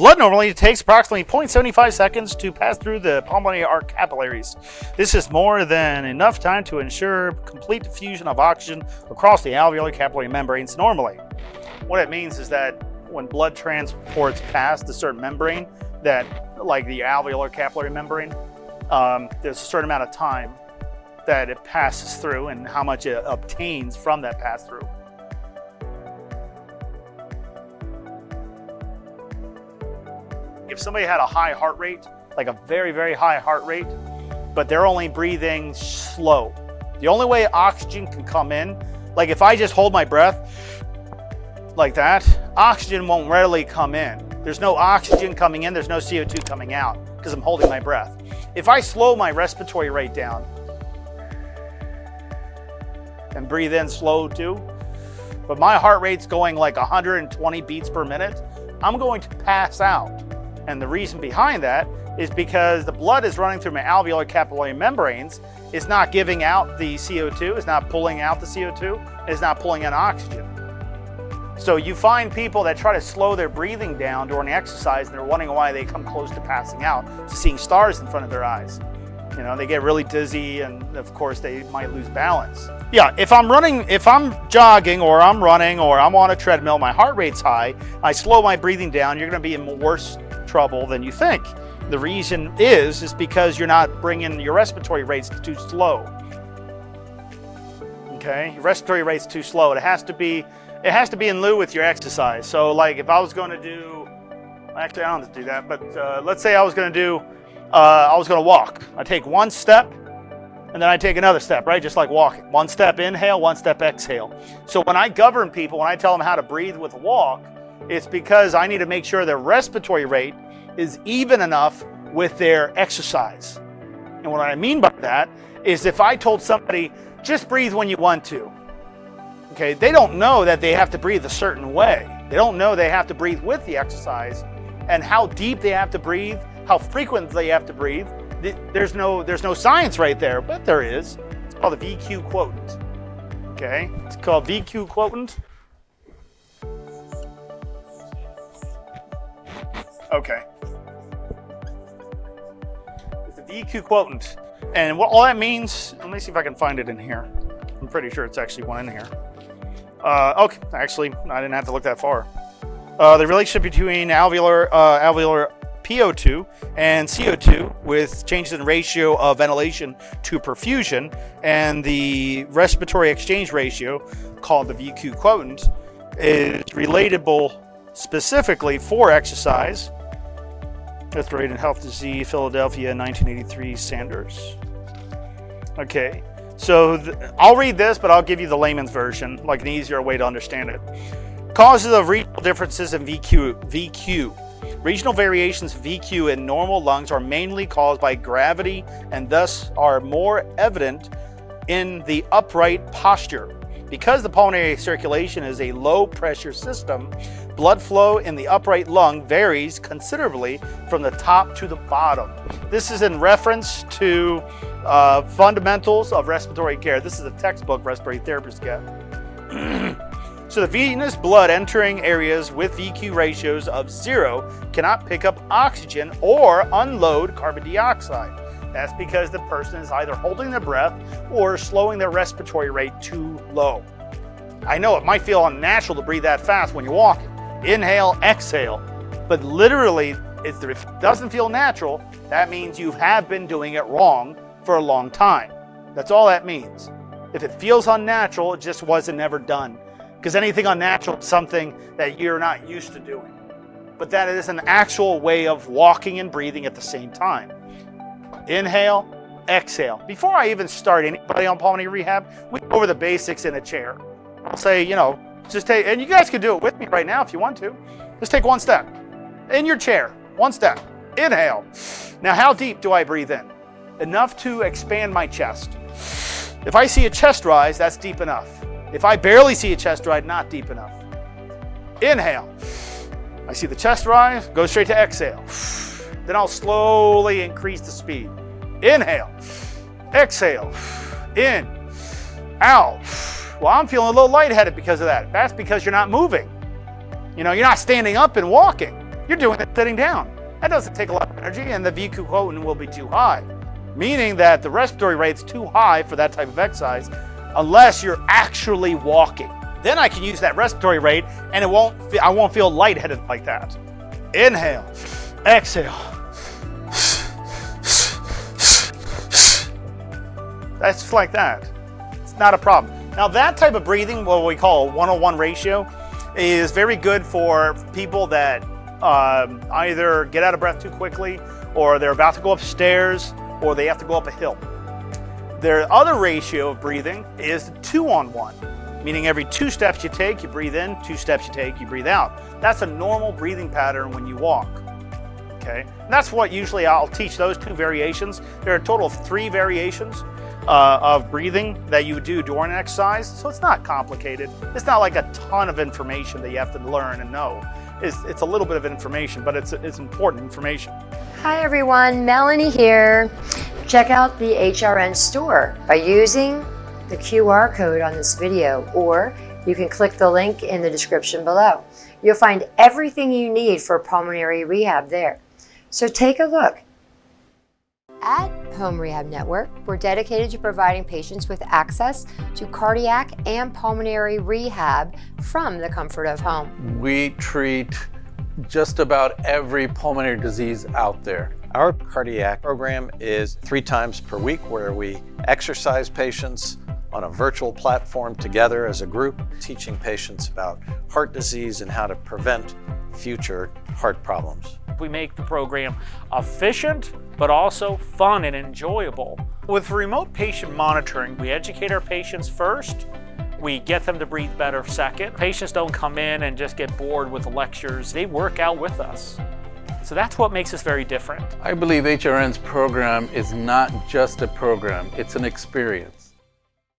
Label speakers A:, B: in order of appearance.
A: Blood normally takes approximately 0.75 seconds to pass through the pulmonary arch capillaries. This is more than enough time to ensure complete diffusion of oxygen across the alveolar capillary membranes normally. What it means is that when blood transports past a certain membrane, that like the alveolar capillary membrane, there's a certain amount of time that it passes through and how much it obtains from that pass through. If somebody had a high heart rate, like a very, very high heart rate, but they're only breathing slow, the only way oxygen can come in, like if I just hold my breath like that, oxygen won't readily come in. There's no oxygen coming in, there's no CO2 coming out because I'm holding my breath. If I slow my respiratory rate down and breathe in slow too, but my heart rate's going like 120 beats per minute, I'm going to pass out. And the reason behind that is because the blood is running through my alveolar capillary membranes. It's not giving out the CO2, it's not pulling out the CO2, it's not pulling in oxygen. So you find people that try to slow their breathing down during exercise and they're wondering why they come close to passing out, to seeing stars in front of their eyes. You know, they get really dizzy and of course they might lose balance. Yeah, if I'm jogging or I'm running or I'm on a treadmill, my heart rate's high, I slow my breathing down, you're gonna be in worse trouble than you think. The reason is because you're not bringing your respiratory rates too slow. Okay, your respiratory rate's too slow. It has to be in lieu with your exercise. So like if I was going to do, actually I don't have to do that, but let's say I was going to walk. I take one step and then I take another step, right? Just like walking. One step inhale, one step exhale. So when I govern people, when I tell them how to breathe with a walk, it's because I need to make sure their respiratory rate is even enough with their exercise. And what I mean by that is if I told somebody, just breathe when you want to, okay, they don't know that they have to breathe a certain way. They don't know they have to breathe with the exercise and how deep they have to breathe, how frequent they have to breathe. There's no science right there, but there is. It's called the VQ quotient. Okay, it's called VQ quotient. Okay. It's the VQ quotient. And what all that means, let me see if I can find it in here. I'm pretty sure it's actually one in here. Okay, actually, I didn't have to look that far. The relationship between alveolar PO2 and CO2 with changes in ratio of ventilation to perfusion and the respiratory exchange ratio called the VQ quotient is relatable specifically for exercise. That's right in Health Disease, Philadelphia, 1983, Sanders. Okay, so I'll read this, but I'll give you the layman's version, like an easier way to understand it. Causes of regional differences in VQ. Regional variations of VQ in normal lungs are mainly caused by gravity and thus are more evident in the upright posture. Because the pulmonary circulation is a low pressure system, blood flow in the upright lung varies considerably from the top to the bottom. This is in reference to fundamentals of respiratory care. This is a textbook respiratory therapists get. So the venous blood entering areas with VQ ratios of 0 cannot pick up oxygen or unload carbon dioxide. That's because the person is either holding their breath or slowing their respiratory rate too low. I know it might feel unnatural to breathe that fast when you're walking. Inhale, exhale. But literally, if it doesn't feel natural, that means you have been doing it wrong for a long time. That's all that means. If it feels unnatural, it just wasn't ever done. Because anything unnatural is something that you're not used to doing. But that is an actual way of walking and breathing at the same time. Inhale, exhale. Before I even start anybody on pulmonary rehab, we go over the basics in a chair. I'll say, just take, and you guys can do it with me right now if you want to. Just take one step. In your chair, one step. Inhale. Now, how deep do I breathe in? Enough to expand my chest. If I see a chest rise, that's deep enough. If I barely see a chest rise, not deep enough. Inhale. I see the chest rise, go straight to exhale. Then I'll slowly increase the speed. Inhale, exhale, in, out. Well, I'm feeling a little lightheaded because of that. That's because you're not moving. You're not standing up and walking. You're doing it sitting down. That doesn't take a lot of energy, and the VQ quotient will be too high, meaning that the respiratory rate's too high for that type of exercise unless you're actually walking. Then I can use that respiratory rate, and I won't feel lightheaded like that. Inhale, exhale. That's just like that. It's not a problem. Now that type of breathing, what we call a 1:1 ratio, is very good for people that either get out of breath too quickly, or they're about to go upstairs, or they have to go up a hill. Their other ratio of breathing is 2:1, meaning every 2 steps you take, you breathe in, 2 steps you take, you breathe out. That's a normal breathing pattern when you walk. Okay, and that's what usually I'll teach, those 2 variations. There are a total of 3 variations of breathing that you would do during an exercise, so it's not complicated. It's not like a ton of information that you have to learn and know. It's a little bit of information, but it's important information.
B: Hi everyone, Melanie here. Check out the HRN store by using the QR code on this video, or you can click the link in the description below. You'll find everything you need for pulmonary rehab there. So take a look. At Home Rehab Network, we're dedicated to providing patients with access to cardiac and pulmonary rehab from the comfort of home.
C: We treat just about every pulmonary disease out there.
D: Our cardiac program is 3 times per week, where we exercise patients on a virtual platform together as a group, teaching patients about heart disease and how to prevent future heart problems.
E: We make the program efficient, but also fun and enjoyable.
A: With remote patient monitoring, we educate our patients first.
E: We get them to breathe better second. Patients don't come in and just get bored with the lectures. They work out with us. So that's what makes us very different.
C: I believe HRN's program is not just a program, it's an experience.